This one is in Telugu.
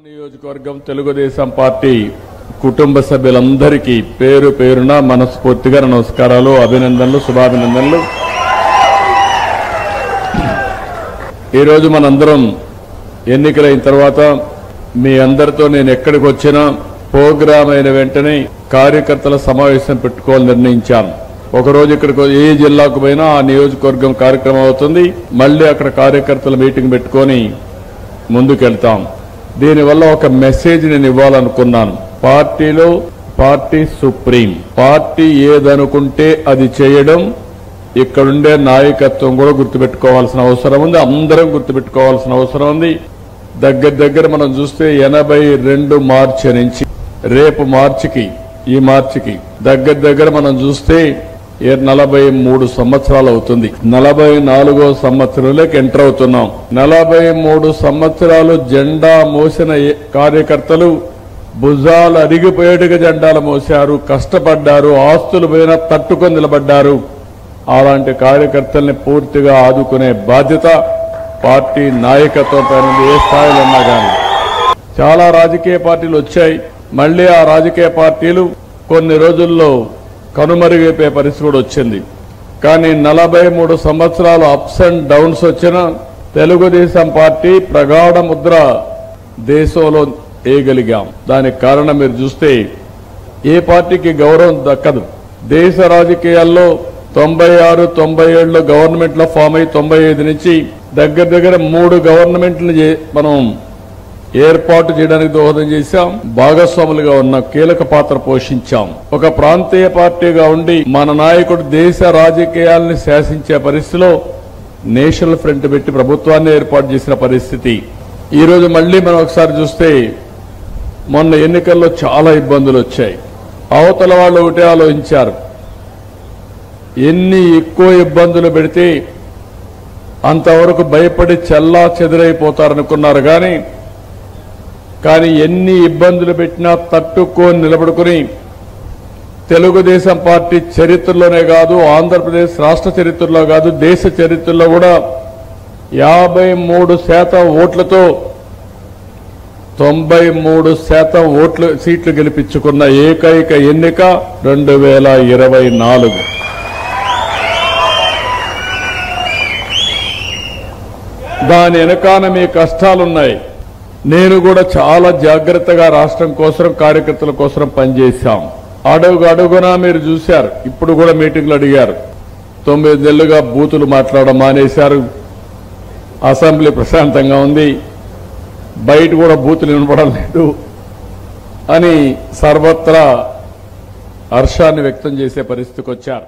నియోజకవర్గం తెలుగుదేశం పార్టీ కుటుంబ సభ్యులందరికీ పేరు పేరున మనస్ఫూర్తిగా నమస్కారాలు, అభినందనలు, శుభాభినందనలు. ఈరోజు మనందరం ఎన్నికలైన తర్వాత మీ అందరితో నేను ఎక్కడికి వచ్చినా ప్రోగ్రాం అయిన వెంటనే కార్యకర్తల సమావేశం పెట్టుకోవాలని నిర్ణయించాను. ఒకరోజు ఇక్కడికి ఏ జిల్లాకు పోయినా ఆ నియోజకవర్గం కార్యక్రమం అవుతుంది. మళ్లీ అక్కడ కార్యకర్తల మీటింగ్ పెట్టుకొని ముందుకెళ్తాం. దీనివల్ల ఒక మెసేజ్ నేను ఇవ్వాలనుకున్నాను. పార్టీలో పార్టీ సుప్రీం, పార్టీ ఏదనుకుంటే అది చేయడం ఇక్కడుండే నాయకత్వం కూడా గుర్తుపెట్టుకోవాల్సిన అవసరం ఉంది. అందరం గుర్తుపెట్టుకోవాల్సిన అవసరం ఉంది. దగ్గర మనం చూస్తే 82 మార్చి నుంచి రేపు మార్చికి, ఈ మార్చికి దగ్గర మనం చూస్తే 43 సంవత్సరాలు అవుతుంది. 44వ సంవత్సరంలోకి ఎంటర్ అవుతున్నాం. 43 సంవత్సరాలు జెండా మోసిన కార్యకర్తలు భుజాలు అరిగిపోయేట్టుగా జెండాలు మోశారు, కష్టపడ్డారు, ఆస్తులు పోయినా తట్టుకొని నిలబడ్డారు. అలాంటి కార్యకర్తల్ని పూర్తిగా ఆదుకునే బాధ్యత పార్టీ నాయకత్వం పైన ఏ స్థాయిలో ఉన్నా కానీ. చాలా రాజకీయ పార్టీలు వచ్చాయి. మళ్లీ ఆ రాజకీయ పార్టీలు కొన్ని రోజుల్లో కనుమరుగైపోయే పరిస్థితి కూడా వచ్చింది. కానీ 43 సంవత్సరాలు అప్స్ అండ్ డౌన్స్ వచ్చిన తెలుగుదేశం పార్టీ ప్రగాఢ ముద్ర దేశంలో వేయగలిగాం. దానికి కారణం మీరు చూస్తే ఏ పార్టీకి గౌరవం దక్కదు. దేశ రాజకీయాల్లో 96, 97లో గవర్నమెంట్లో ఫామ్ అయి 95 నుంచి దగ్గర 3 గవర్నమెంట్లు మనం ఏర్పాటు చేయడానికి దోహదం చేశాం. భాగస్వాములుగా ఉన్న కీలక పాత్ర పోషించాం. ఒక ప్రాంతీయ పార్టీగా ఉండి మన నాయకుడు దేశ రాజకీయాల్ని శాసించే పరిస్థితిలో నేషనల్ ఫ్రంట్ పెట్టి ప్రభుత్వాన్ని ఏర్పాటు చేసిన పరిస్థితి. ఈ రోజు మళ్లీ మనం ఒకసారి చూస్తే మొన్న ఎన్నికల్లో చాలా ఇబ్బందులు వచ్చాయి. అవతల వాళ్ళు ఒకటే ఆలోచించారు, ఎన్ని ఎక్కువ ఇబ్బందులు పెడితే అంతవరకు భయపడి చెల్లా చెదురైపోతారనుకున్నారు. కానీ ఎన్ని ఇబ్బందులు పెట్టినా తట్టుకొని నిలబడుకుని తెలుగుదేశం పార్టీ చరిత్రలోనే కాదు, ఆంధ్రప్రదేశ్ రాష్ట్ర చరిత్రలో కాదు, దేశ చరిత్రలో కూడా 53% ఓట్లతో 93% సీట్లు గెలిపించుకున్న ఏకైక ఎన్నిక 2024. దాని వెనకాన మీ కష్టాలున్నాయి. నేను కూడా చాలా జాగ్రత్తగా రాష్ట్రం కోసం, కార్యకర్తల కోసం పనిచేశాం. అడుగునా మీరు చూశారు. ఇప్పుడు కూడా మీటింగ్లు అడిగారు. 9 నెలలుగా బూతులు మాట్లాడడం మానేశారు. అసెంబ్లీ ప్రశాంతంగా ఉంది, బయట కూడా బూతులు వినపడం లేదు అని సర్వత్రా హర్షాన్ని వ్యక్తం చేసే పరిస్థితికి వచ్చారు.